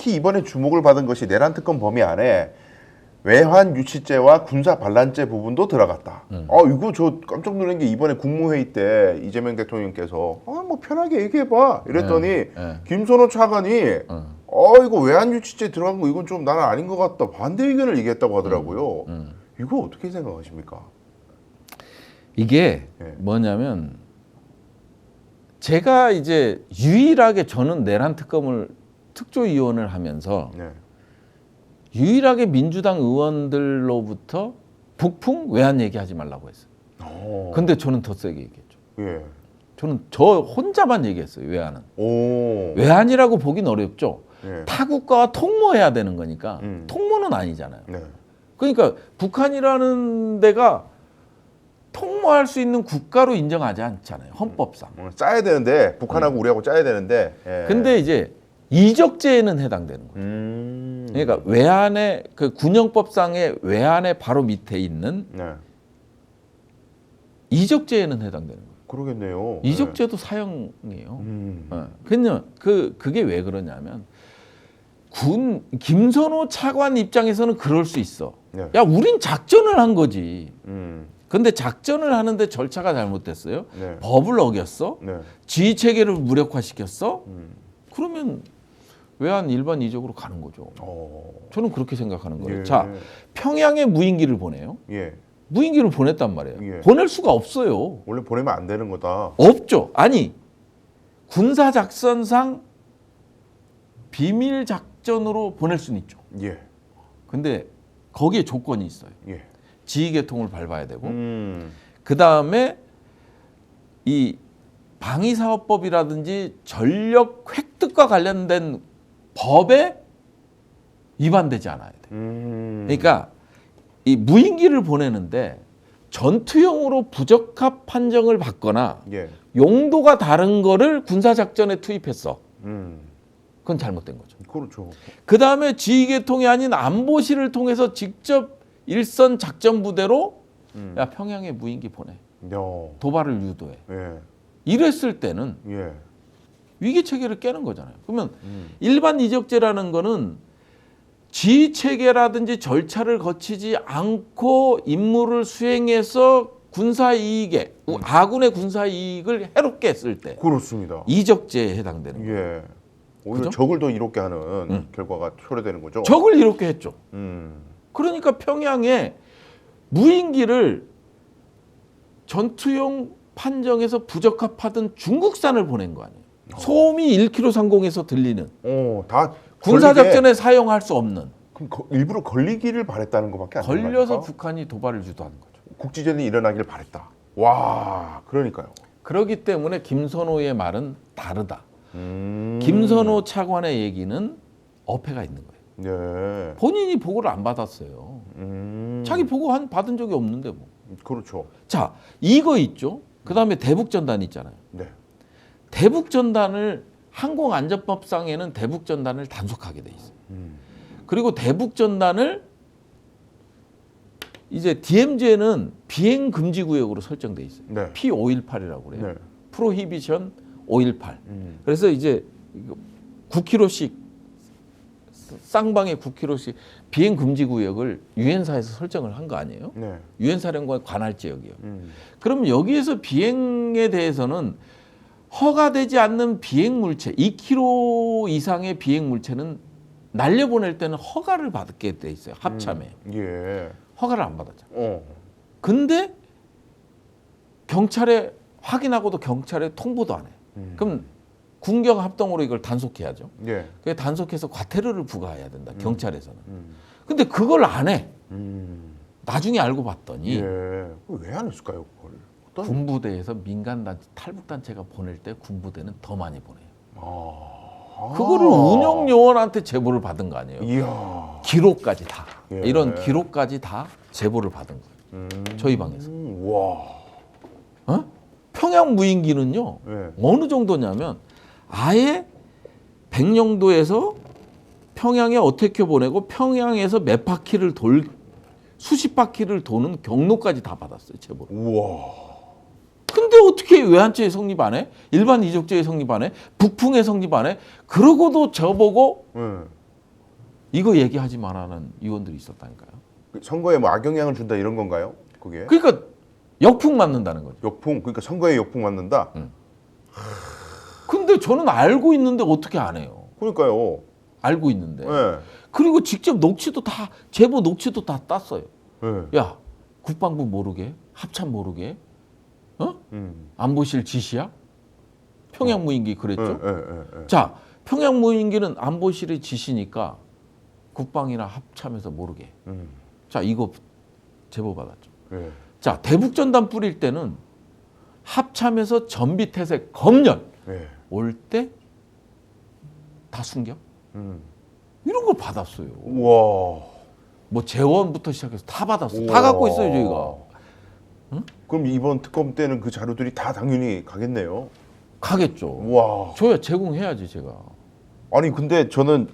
특히 이번에 주목을 받은 것이 내란 특검 범위 안에 외환 유치죄와 군사 반란죄 부분도 들어갔다. 이거 저 깜짝 놀란 게 이번에 국무회의 때 이재명 대통령께서 뭐 편하게 얘기해봐 이랬더니 김선호 차관이 이거 외환 유치죄 들어간 거 이건 좀 나는 아닌 것 같다 반대 의견을 얘기했다고 하더라고요. 이거 어떻게 생각하십니까? 이게 뭐냐면 제가 이제 유일하게 저는 내란 특검을 특조위원을 하면서 유일하게 민주당 의원들로부터 북풍 외환 얘기하지 말라고 했어요. 근데 저는 더 세게 얘기했죠. 저는 저 혼자만 얘기했어요. 외환은. 외환이라고 보긴 어렵죠. 타국가와 통모해야 되는 거니까 통모는 아니잖아요. 그러니까 북한이라는 데가 통모할 수 있는 국가로 인정하지 않잖아요. 헌법상. 짜야 되는데 북한하고 우리하고 짜야 되는데. 근데 이제 이적죄에는 해당되는 거예요. 그러니까 외환의 그 군형법상의 외환의 바로 밑에 있는 이적죄에는 해당되는 거예요. 그러겠네요. 이적죄도 사형이에요. 그냥 그게 왜 그러냐면 김선호 차관 입장에서는 그럴 수 있어. 야, 우린 작전을 한 거지. 근데 작전을 하는데 절차가 잘못됐어요. 법을 어겼어. 지휘 체계를 무력화시켰어. 그러면 외환 일반 이적으로 가는 거죠. 저는 그렇게 생각하는 거예요. 자, 평양에 무인기를 보내요. 무인기를 보냈단 말이에요. 보낼 수가 없어요. 원래 보내면 안 되는 거다. 없죠. 아니, 군사 작전상 비밀 작전으로 보낼 수는 있죠. 근데 거기에 조건이 있어요. 지휘계통을 밟아야 되고, 그 다음에 이 방위사업법이라든지 전력 획득과 관련된 법에 위반되지 않아야 돼. 그러니까 이 무인기를 보내는데 전투용으로 부적합 판정을 받거나 용도가 다른 거를 군사작전에 투입했어. 그건 잘못된 거죠. 그렇죠. 그 다음에 지휘계통이 아닌 안보실을 통해서 직접 일선 작전부대로 야, 평양에 무인기 보내. 도발을 유도해. 이랬을 때는 위기체계를 깨는 거잖아요. 그러면 일반 이적죄라는 거는 지휘체계라든지 절차를 거치지 않고 임무를 수행해서 군사이익에 아군의 군사이익을 해롭게 했을 때 그렇습니다. 이적죄에 해당되는 거예요. 오히려 그죠? 적을 더 이롭게 하는 결과가 초래되는 거죠. 적을 이롭게 했죠. 그러니까 평양에 무인기를 전투용 판정에서 부적합하던 중국산을 보낸 거 아니에요. 소음이 1km 상공에서 들리는. 다 군사작전에 사용할 수 없는. 그럼 일부러 걸리기를 바랬다는 것밖에 안 되는 걸려서 겁니까? 북한이 도발을 유도하는 거죠. 국지전이 일어나길 바랬다. 와, 그러니까요. 그렇기 때문에 김선호의 말은 다르다. 김선호 차관의 얘기는 어폐가 있는 거예요. 본인이 보고를 안 받았어요. 자기 보고 받은 적이 없는데 뭐. 그렇죠. 자, 이거 있죠. 그 다음에 대북전단 있잖아요. 대북전단을 항공안전법상에는 대북전단을 단속하게 돼 있어요. 그리고 대북전단을 이제 DMZ에는 비행금지구역으로 설정돼 있어요. P518이라고 그래요. 프로히비션 518. 그래서 이제 9km씩 쌍방에 9km씩 비행금지구역을 유엔사에서 설정을 한 거 아니에요? 유엔사령관 관할 지역이요. 그럼 여기에서 비행에 대해서는 허가되지 않는 비행물체 2km 이상의 비행물체는 날려보낼 때는 허가를 받게 돼 있어요. 합참에. 허가를 안 받았잖아요. 근데 경찰에 확인하고도 경찰에 통보도 안 해. 그럼 군경 합동으로 이걸 단속해야죠. 그게 단속해서 과태료를 부과해야 된다. 경찰에서는. 근데 그걸 안 해. 나중에 알고 봤더니 왜 안 했을까요? 그걸? 군부대에서 민간단체, 탈북단체가 보낼 때 군부대는 더 많이 보내요. 그거를 운영요원한테 제보를 받은 거 아니에요. 기록까지 다. 이런 기록까지 다 제보를 받은 거예요. 저희 방에서. 평양 무인기는요. 어느 정도냐면 아예 백령도에서 평양에 어택해 보내고 평양에서 몇 바퀴를 수십 바퀴를 도는 경로까지 다 받았어요. 제보를. 근데 어떻게 외환죄에 성립 안 해? 일반 이적죄에 성립 안 해? 북풍에 성립 안 해? 그러고도 저보고 이거 얘기하지 말라는 의원들이 있었다니까요. 선거에 뭐 악영향을 준다 이런 건가요? 그게 그러니까 역풍 맞는다는 거죠. 역풍, 그러니까 선거에 역풍 맞는다. 근데 저는 알고 있는데 어떻게 안 해요? 그러니까요. 알고 있는데. 예. 그리고 직접 녹취도 다 제보 녹취도 다 땄어요. 예. 야, 국방부 모르게, 합참 모르게, 어? 음. 안보실 지시야? 평양 무인기 그랬죠? 예. 자, 평양 무인기는 안보실의 지시니까 국방이나 합참에서 모르게. 자, 이거 제보 받았죠. 예. 자, 대북전단 뿌릴 때는 합참에서 전비태세 검열 예. 올 때 다 숨겨? 음. 이런 걸 받았어요. 우와. 뭐 재원부터 시작해서 다 받았어요. 다 우와. 갖고 있어요, 저희가. 그럼 이번 특검 때는 그 자료들이 다 당연히 가겠네요. 가겠죠. 우와. 줘야 제공해야지 제가. 아니 근데 저는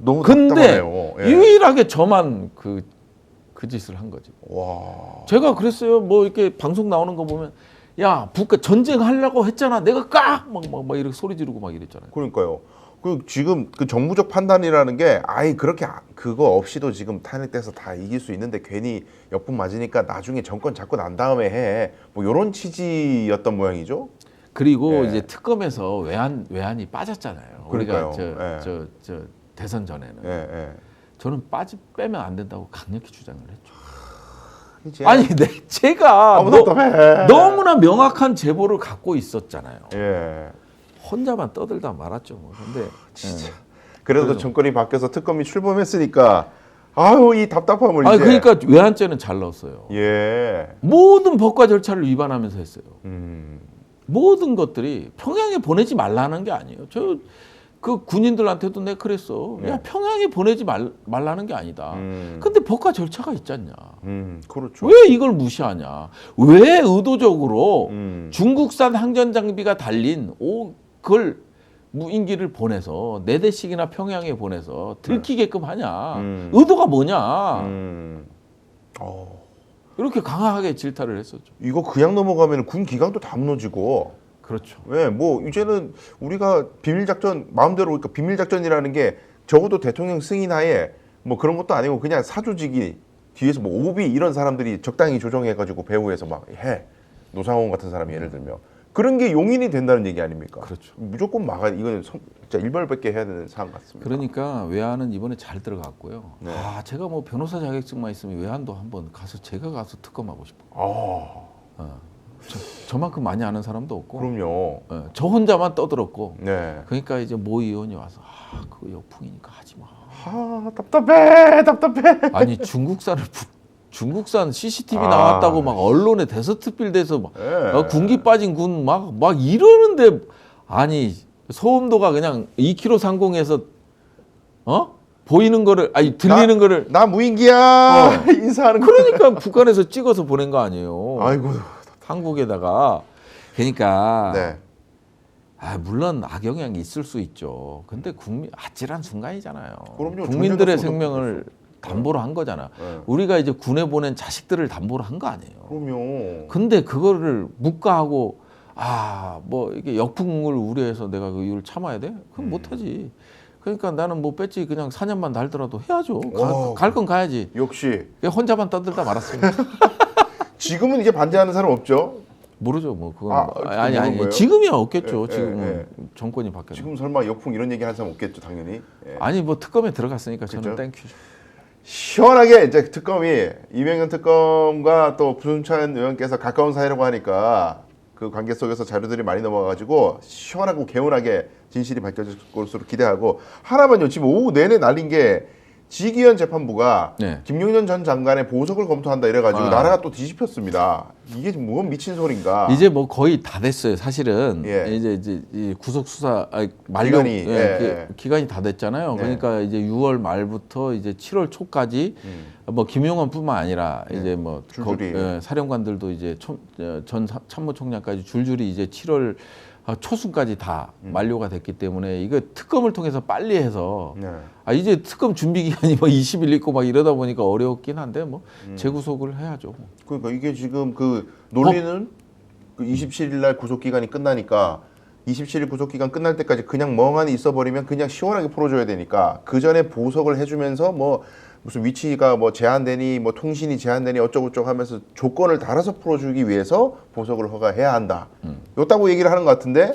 너무 근데 답답하네요. 예. 유일하게 저만 그 짓을 한 거지. 와. 제가 그랬어요. 뭐 이렇게 방송 나오는 거 보면 야 북한 전쟁하려고 했잖아. 내가 막 이렇게 소리 지르고 막 이랬잖아요. 그러니까요. 그 지금 그 정부적 판단이라는 게 아예 그렇게 그거 없이도 지금 탄핵돼서 다 이길 수 있는데 괜히 역풍 맞으니까 나중에 정권 잡고 난 다음에 해. 뭐 이런 취지였던 모양이죠. 그리고 예. 이제 특검에서 외환이 빠졌잖아요. 그러니까요. 우리가 예. 저 대선 전에는 예. 저는 빼면 안 된다고 강력히 주장을 했죠. 이제 아니, 제가 아무도 답답해. 너무나 명확한 제보를 갖고 있었잖아요. 예. 혼자만 떠들다 말았죠. 뭐. 근데 진짜. 예. 그래도 그래서- 정권이 바뀌어서 특검이 출범했으니까 아유 이 답답함을 아니 이제. 그러니까 외환죄는 잘 넣었어요. 예. 모든 법과 절차를 위반하면서 했어요. 음. 모든 것들이 평양에 보내지 말라는 게 아니에요. 저 그 군인들한테도 내가 그랬어. 야, 네. 평양에 보내지 말라는 게 아니다. 음. 근데 법과 절차가 있잖냐. 그렇죠. 왜 이걸 무시하냐. 왜 의도적으로 중국산 항전 장비가 달린 그걸 무인기를 보내서 4대씩이나 평양에 보내서 들키게끔 하냐. 의도가 뭐냐. 이렇게 강하게 질타를 했었죠. 이거 그냥 넘어가면 군 기강도 다 무너지고. 그렇죠. 왜? 뭐 이제는 우리가 비밀 작전 마음대로 그러니까 비밀 작전이라는 게 적어도 대통령 승인하에 뭐 그런 것도 아니고 그냥 사조직이 뒤에서 뭐 오비 이런 사람들이 적당히 조정해가지고 배후에서 막 해. 노상원 같은 사람이 예를 들면 그런 게 용인이 된다는 얘기 아닙니까? 그렇죠. 무조건 이거는 진짜 일벌백계 해야 되는 사안 같습니다. 그러니까 외환은 이번에 잘 들어갔고요. 네. 제가 뭐 변호사 자격증만 있으면 외환도 한번 제가 가서 특검하고 싶어. 저만큼 많이 아는 사람도 없고. 그럼요. 저 혼자만 떠들었고. 네. 그러니까 이제 모 의원이 와서 그거 역풍이니까 하지 마. 답답해. 아니 중국산 CCTV 나왔다고 막 언론에 데스트필드에서 막 예. 군기 빠진 군 막 이러는데 아니 소음도가 그냥 2km 상공에서 보이는 거를 들리는 거를 나 무인기야 인사하는 거. 그러니까 북한에서 찍어서 보낸 거 아니에요. 아이고. 한국에다가 그러니까 네. 물론 악영향이 있을 수 있죠. 근데 아찔한 순간이잖아요. 그럼요. 국민들의 전쟁 생명을 담보로 한 거잖아. 네. 우리가 이제 군에 보낸 자식들을 담보로 한 거 아니에요. 그럼요. 근데 그거를 묵과하고 뭐 이게 역풍을 우려해서 내가 그 이유를 참아야 돼? 그럼 못하지. 그러니까 나는 뭐 뺐지 그냥 4년만 달더라도 해야죠. 갈 건 가야지. 역시 그냥 혼자만 떠들다 말았어요. 지금은 이제 반대하는 사람 없죠? 모르죠. 뭐 그건 모르는 거예요? 지금이야 없겠죠. 예, 지금은 정권이 바뀌었네. 지금 설마 역풍 이런 얘기 하는 사람 없겠죠, 당연히. 예. 아니 뭐 특검에 들어갔으니까 저는 그렇죠. 땡큐죠. 시원하게 이제 특검이 이명현 특검과 또 부순찬 의원께서 가까운 사이라고 하니까 그 관계 속에서 자료들이 많이 넘어가가지고 시원하고 개운하게 진실이 밝혀질 것으로 기대하고 하나만요. 지금 오후 내내 날린 게 지기현 재판부가 네. 김용현 전 장관의 보석을 검토한다 이래가지고 나라가 또 뒤집혔습니다. 이게 지금 뭔 미친 소린가? 이제 뭐 거의 다 됐어요. 사실은 예. 이제 이 구속 수사 기간이, 기간이 다 됐잖아요. 네. 그러니까 이제 6월 말부터 이제 7월 초까지 뭐 김용원뿐만 아니라 이제 뭐 줄줄이. 사령관들도 이제 전 참모총장까지 줄줄이 이제 7월 초순까지 다 만료가 됐기 때문에 이거 특검을 통해서 빨리 해서 네. 이제 특검 준비 기간이 뭐 20일 있고 막 이러다 보니까 어렵긴 한데 뭐 재구속을 해야죠. 그러니까 이게 지금 그 논리는 그 27일 날 구속 기간이 끝나니까 27일 구속기간 끝날 때까지 그냥 멍하니 있어버리면 그냥 시원하게 풀어줘야 되니까 그 전에 보석을 해주면서 뭐 무슨 위치가 뭐 제한되니 뭐 통신이 제한되니 어쩌고저쩌고 하면서 조건을 달아서 풀어주기 위해서 보석을 허가해야 한다. 요따고 얘기를 하는 것 같은데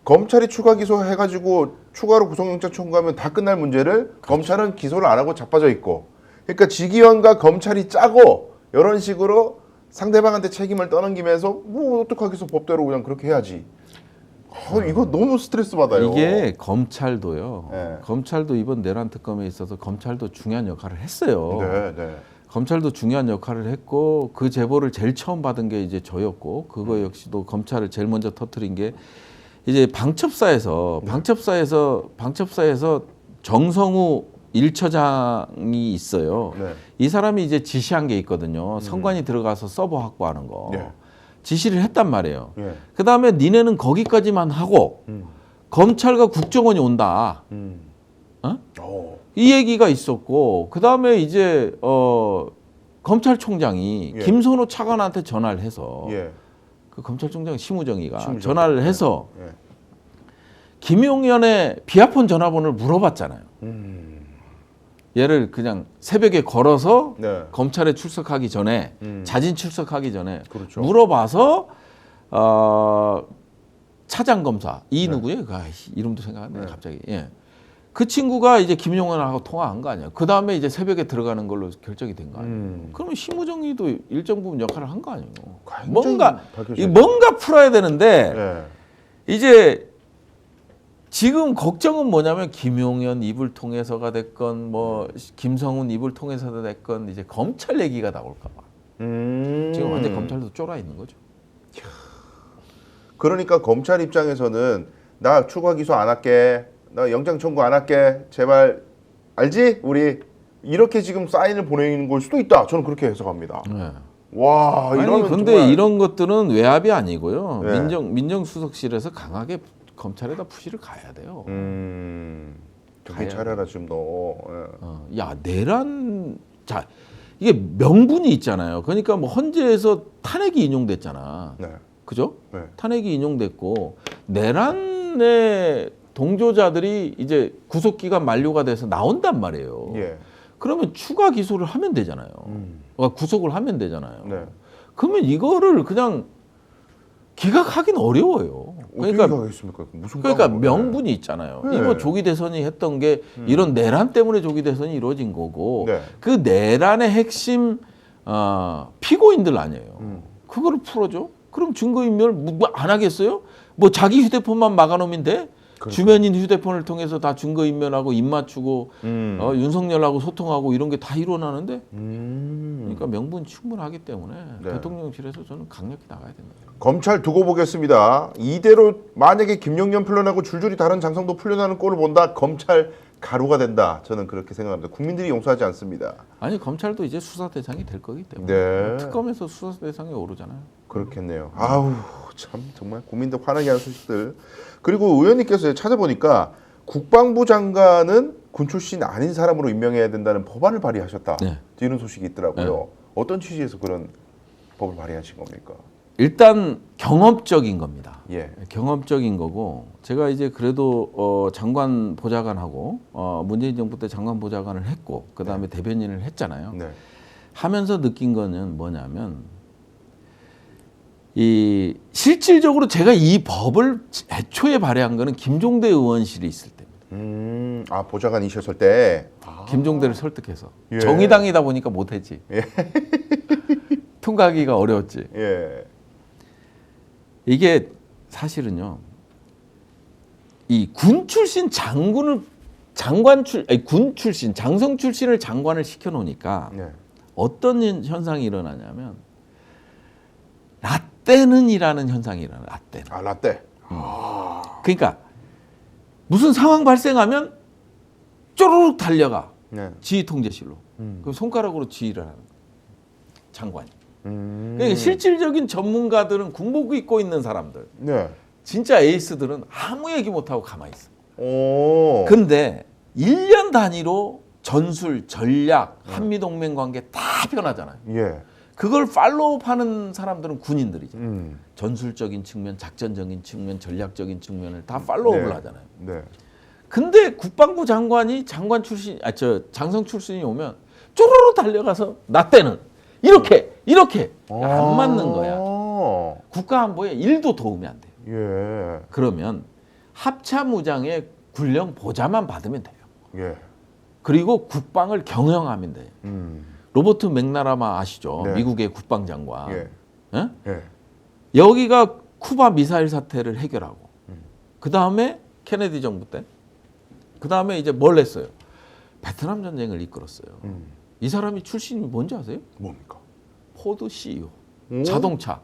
검찰이 추가 기소해가지고 추가로 구속영장 청구하면 다 끝날 문제를 검찰은 기소를 안 하고 자빠져 있고 그러니까 지기현과 검찰이 짜고 이런 식으로 상대방한테 책임을 떠넘기면서 뭐 어떡하겠어 법대로 그냥 그렇게 해야지. 이거 너무 스트레스 받아요. 이게 검찰도요. 네. 검찰도 이번 내란 특검에 있어서 검찰도 중요한 역할을 했어요. 네, 네. 검찰도 중요한 역할을 했고 그 제보를 제일 처음 받은 게 이제 저였고 그거 역시도 검찰을 제일 먼저 터뜨린 게 이제 방첩사에서 정성우 1처장이 있어요. 네. 이 사람이 이제 지시한 게 있거든요. 선관위 들어가서 서버 확보하는 거. 네. 지시를 했단 말이에요. 예. 그다음에 니네는 거기까지만 하고 검찰과 국정원이 온다. 오. 이 얘기가 있었고 그다음에 이제 검찰총장이 예. 김선호 차관한테 전화를 해서 예. 그 검찰총장 심우정이가 심우정. 전화를 해서 예. 김용현의 비아폰 전화번호를 물어봤잖아요. 얘를 그냥 새벽에 걸어서 네. 검찰에 출석하기 전에 자진 출석하기 전에 그렇죠. 물어봐서 차장 검사 이 누구예요? 그 이름도 생각 안 나네 갑자기. 예. 그 친구가 이제 김용현하고 통화한 거 아니야. 그 다음에 이제 새벽에 들어가는 걸로 결정이 된 거 아니에요. 그러면 심우정이도 일정 부분 역할을 한 거 아니에요. 뭔가 풀어야 되는데 예. 이제 지금 걱정은 뭐냐면 김용현 입을 통해서가 됐건 뭐 김성훈 입을 통해서가 됐건 이제 검찰 얘기가 나올까 봐. 지금 완전 검찰도 쫄아 있는 거죠. 그러니까 검찰 입장에서는 나 추가 기소 안 할게. 나 영장 청구 안 할게. 제발 알지? 우리 이렇게 지금 사인을 보내는 걸 수도 있다. 저는 그렇게 해석합니다. 네. 와, 아니 이러면 근데 정말... 이런 것들은 외압이 아니고요. 네. 민정수석실에서 강하게 검찰에다 푸시를 가야 돼요. 정신 차려라 지금 너. 예. 야 내란 자 이게 명분이 있잖아요. 그러니까 뭐 헌재에서 탄핵이 인용됐잖아. 네. 그죠? 네. 탄핵이 인용됐고 내란의 동조자들이 이제 구속 기간 만료가 돼서 나온단 말이에요. 예. 그러면 추가 기소를 하면 되잖아요. 그러니까 구속을 하면 되잖아요. 네. 그러면 이거를 그냥 기각하기는 어려워요. 그러니까 하겠습니까? 무슨 그러니까 깡으로. 명분이 있잖아요. 네. 이거 조기 대선이 했던 게 이런 내란 때문에 조기 대선이 이루어진 거고 네. 그 내란의 핵심 피고인들 아니에요. 그거를 풀어줘? 그럼 증거인멸 뭐 안 하겠어요? 뭐 자기 휴대폰만 막아놓으면 돼? 그러니까. 주변인 휴대폰을 통해서 다 증거인멸하고 입 맞추고 윤석열하고 소통하고 이런 게 다 일어나는데 그러니까 명분 충분하기 때문에 네. 대통령실에서 저는 강력히 나가야 된다. 검찰 두고 보겠습니다. 이대로 만약에 김용현 풀려나고 줄줄이 다른 장성도 풀려나는 꼴을 본다. 검찰 가루가 된다. 저는 그렇게 생각합니다. 국민들이 용서하지 않습니다. 아니 검찰도 이제 수사 대상이 될 거기 때문에 네. 특검에서 수사 대상에 오르잖아요. 그렇겠네요. 아우 참 정말 국민들 화나게 하는 소식들. 그리고 의원님께서 찾아보니까 국방부 장관은 군 출신 아닌 사람으로 임명해야 된다는 법안을 발의하셨다. 네. 이런 소식이 있더라고요. 어떤 취지에서 그런 법을 발의하신 겁니까? 일단 경험적인 겁니다. 예. 경험적인 거고 제가 이제 그래도 장관 보좌관하고 문재인 정부 때 장관 보좌관을 했고 그 다음에 대변인을 했잖아요. 네. 하면서 느낀 거는 뭐냐면 이 실질적으로 제가 이 법을 애초에 발의한 거는 김종대 의원실이 있을 때입니다. 아 보좌관이셨을 때. 김종대를 설득해서 예. 정의당이다 보니까 못했지. 예. 통과하기가 어려웠지. 예. 이게 사실은요. 이 군 출신 군 출신 장성 출신을 장관을 시켜 놓으니까 네. 어떤 현상이 일어나냐면 라떼는이라는 현상이 일어나. 라떼는. 아 라떼. 그러니까 무슨 상황 발생하면 쪼르륵 달려가 네. 지휘 통제실로. 그럼 손가락으로 지휘를 하는 거예요. 장관이. 그러니까 실질적인 전문가들은 군복 입고 있는 사람들, 네. 진짜 에이스들은 아무 얘기 못 하고 가만히 있어. 오. 근데 1년 단위로 전술, 전략, 한미 동맹 관계 다 변하잖아요. 예. 그걸 팔로우하는 사람들은 군인들이죠. 전술적인 측면, 작전적인 측면, 전략적인 측면을 다 팔로우를 네. 하잖아요. 네. 근데 국방부 장관이 장관 출신, 장성 출신이 오면 쪼르르 달려가서 나 때는 이렇게 안 맞는 거야. 국가안보에 1도 도움이 안 돼요. 예. 그러면 합참의장의 군령 보좌만 받으면 돼요. 예. 그리고 국방을 경영하면 돼요. 로버트 맥나라마 아시죠? 네. 미국의 국방장관. 예. 예? 예. 여기가 쿠바 미사일 사태를 해결하고 그 다음에 케네디 정부 때 그 다음에 이제 뭘 했어요? 베트남 전쟁을 이끌었어요. 이 사람이 출신이 뭔지 아세요? 뭡니까? 포드 CEO. 오? 자동차.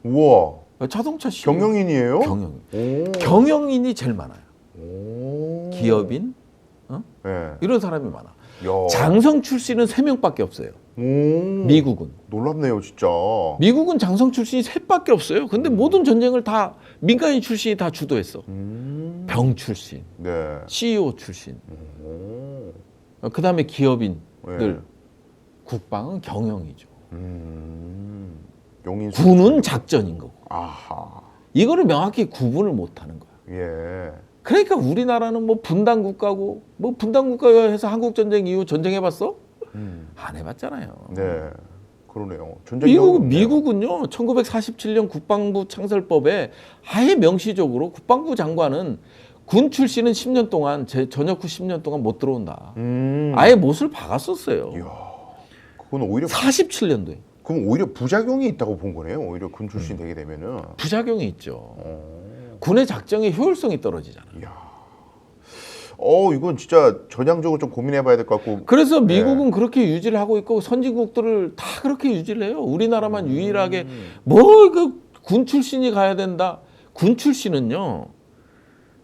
우와. 자동차 CEO. 경영인이에요? 경영인. 오. 경영인이 제일 많아요. 오. 기업인 예. 이런 사람이 많아. 야. 장성 출신은 3명밖에 없어요. 오. 미국은. 놀랍네요, 진짜. 미국은 장성 출신이 3밖에 없어요. 근데 모든 전쟁을 다 민간인 출신이 다 주도했어. 병 출신, 네. CEO 출신. 오. 그 다음에 기업인들. 네. 국방은 경영이죠. 용인 군은 작전인 거고. 아하. 이거를 명확히 구분을 못하는 거야. 예. 그러니까 우리나라는 뭐 분단 국가고 뭐 분단 국가해서 한국 전쟁 이후 전쟁해봤어? 안 해봤잖아요. 네. 그러네요. 전쟁 경험이 없네요. 미국은요 1947년 국방부 창설법에 아예 명시적으로 국방부 장관은 군 출신은 10년 동안 전역 후 10년 동안 못 들어온다. 아예 못을 박았었어요. 이야. 그건 오히려 47년도에 그럼 오히려 부작용이 있다고 본 거네요. 오히려 군 출신 되게 되면은. 부작용이 있죠. 군의 작정의 효율성이 떨어지잖아. 이야. 이건 진짜 전향적으로 좀 고민해봐야 될 것 같고. 그래서 미국은 그렇게 유지를 하고 있고 선진국들을 다 그렇게 유지를 해요. 우리나라만 유일하게 뭐 군 출신이 가야 된다. 군 출신은요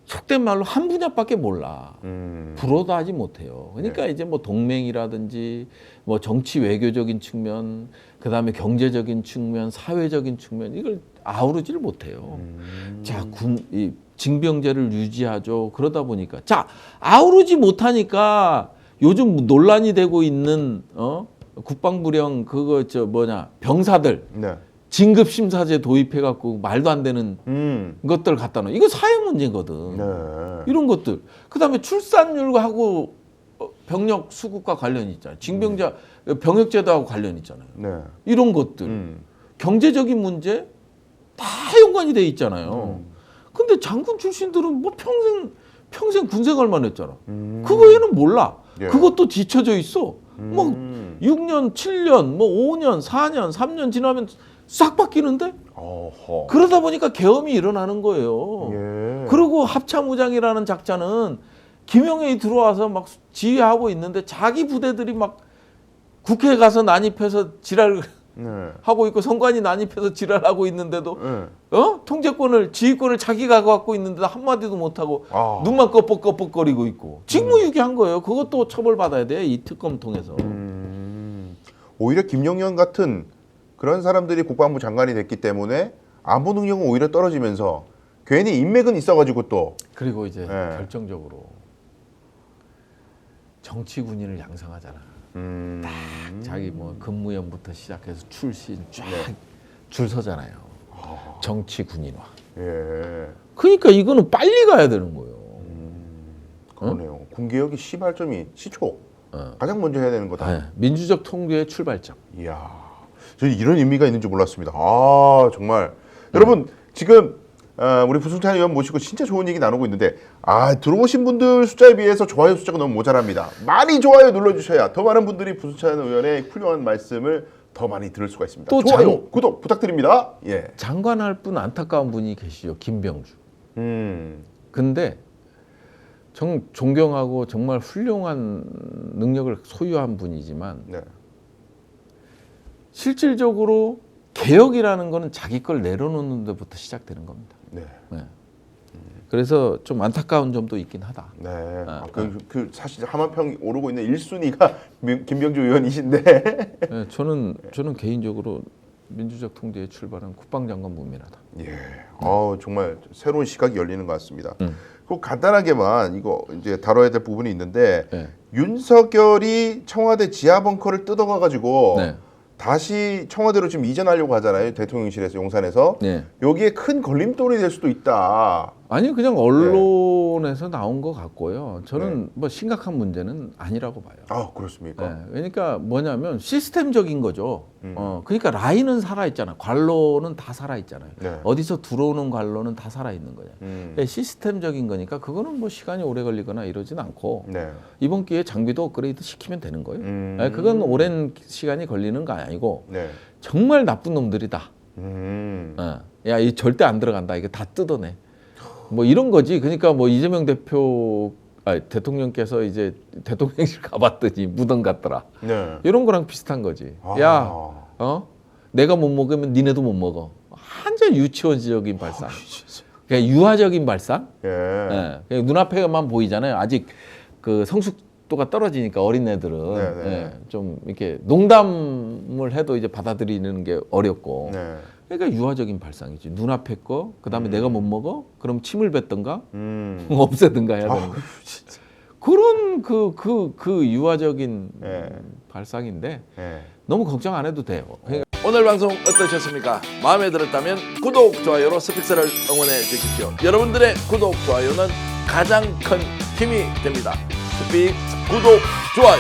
속된 말로 한 분야밖에 몰라. 불어도 하지 못해요. 그러니까 이제 뭐 동맹이라든지 뭐 정치 외교적인 측면, 그 다음에 경제적인 측면, 사회적인 측면 이걸 아우르지를 못해요. 자, 이 징병제를 유지하죠. 그러다 보니까 자 아우르지 못하니까 요즘 논란이 되고 있는 국방부령 그거 병사들 네. 진급 심사제 도입해 갖고 말도 안 되는 것들 갖다 놓은 이거 사회 문제거든. 네. 이런 것들. 그다음에 출산율하고 병력 수급과 관련이 있잖아요. 징병자 병역제도하고 관련이 있잖아요. 네. 이런 것들. 경제적인 문제 다 연관이 돼 있잖아요. 근데 장군 출신들은 뭐 평생 군생활만 했잖아. 그 외에는 몰라. 예. 그것도 뒤쳐져 있어. 뭐 6년, 7년, 뭐 5년, 4년, 3년 지나면 싹 바뀌는데? 어허. 그러다 보니까 계엄이 일어나는 거예요. 예. 그리고 합참의장이라는 작자는 김영애이 들어와서 막 지휘하고 있는데 자기 부대들이 막 국회에 가서 난입해서 지랄 네. 하고 있고 선관위 난입해서 지랄하고 있는데도 네. 통제권을 지휘권을 자기가 갖고 있는데도 한마디도 못하고 아. 눈만 꺼뻑꺼뻑거리고 있고 직무유기한 거예요. 그것도 처벌받아야 돼. 이 특검 통해서. 오히려 김용현 같은 그런 사람들이 국방부 장관이 됐기 때문에 안보 능력은 오히려 떨어지면서 괜히 인맥은 있어가지고 또 그리고 이제 네. 결정적으로 정치 군인을 양성하잖아. 자기 뭐 근무연부터 시작해서 출신 쫙 줄 서잖아요. 정치 군인화. 예. 그러니까 이거는 빨리 가야 되는 거예요. 그러네요. 군개혁이 시발점이 시초 가장 먼저 해야 되는 거다. 네, 민주적 통계의 출발점. 이야, 저는 이런 의미가 있는 줄 몰랐습니다. 아 정말 여러분 지금 우리 부승찬 의원 모시고 진짜 좋은 얘기 나누고 있는데 들어오신 분들 숫자에 비해서 좋아요 숫자가 너무 모자랍니다. 많이 좋아요 눌러주셔야 더 많은 분들이 부승찬 의원의 훌륭한 말씀을 더 많이 들을 수가 있습니다. 또 좋아요, 구독 부탁드립니다. 예. 장관할 분 안타까운 분이 계시죠. 김병주. 근데 존경하고 정말 훌륭한 능력을 소유한 분이지만 네. 실질적으로 개혁이라는 거는 자기 걸 내려놓는 데부터 시작되는 겁니다. 네. 네. 그래서 좀 안타까운 점도 있긴 하다. 네. 그 사실 하만평 오르고 있는 1순위가 김병주 의원이신데. 네, 저는 개인적으로 민주적 통제의 출발은 국방장관 문밀하다. 예. 정말 새로운 시각이 열리는 것 같습니다. 그 간단하게만 이거 이제 다뤄야 될 부분이 있는데 네. 윤석열이 청와대 지하 벙커를 뜯어가 가지고 네. 다시 청와대로 지금 이전하려고 하잖아요. 대통령실에서 용산에서. 네. 여기에 큰 걸림돌이 될 수도 있다. 아니 그냥 언론에서 나온 것 같고요. 저는 네. 뭐 심각한 문제는 아니라고 봐요. 아, 그렇습니까? 네. 그러니까 뭐냐면 시스템적인 거죠. 그러니까 라인은 살아 있잖아. 관로는 다 살아 있잖아요. 네. 어디서 들어오는 관로는 다 살아 있는 거냐. 네. 시스템적인 거니까 그거는 뭐 시간이 오래 걸리거나 이러진 않고 네. 이번 기회에 장비도 업그레이드 시키면 되는 거예요. 네, 그건 오랜 시간이 걸리는 거 아니고 네. 정말 나쁜 놈들이다. 야, 이 절대 안 들어간다. 이거 다 뜯어내. 뭐 이런 거지. 그러니까 뭐 이재명 대통령께서 이제 대통령실 가봤더니 무덤 같더라. 네. 이런 거랑 비슷한 거지. 아. 야, 내가 못 먹으면 니네도 못 먹어. 완전 유치원적인 발상. 그냥 유아적인 발상. 예. 예. 그냥 눈앞에만 보이잖아요. 아직 그 성숙도가 떨어지니까 어린애들은 네, 네. 예, 좀 이렇게 농담을 해도 이제 받아들이는 게 어렵고. 네. 그러니까 유아적인 발상이지. 눈앞에 거, 그다음에 내가 못 먹어? 그럼 침을 뱉던가 없애든가 해야 되는 거. 그런 그 유아적인 네. 발상인데 네. 너무 걱정 안 해도 돼요. 그러니까 오늘 방송 어떠셨습니까? 마음에 들었다면 구독, 좋아요로 스픽스를 응원해 주십시오. 여러분들의 구독, 좋아요는 가장 큰 힘이 됩니다. 스픽스 구독, 좋아요.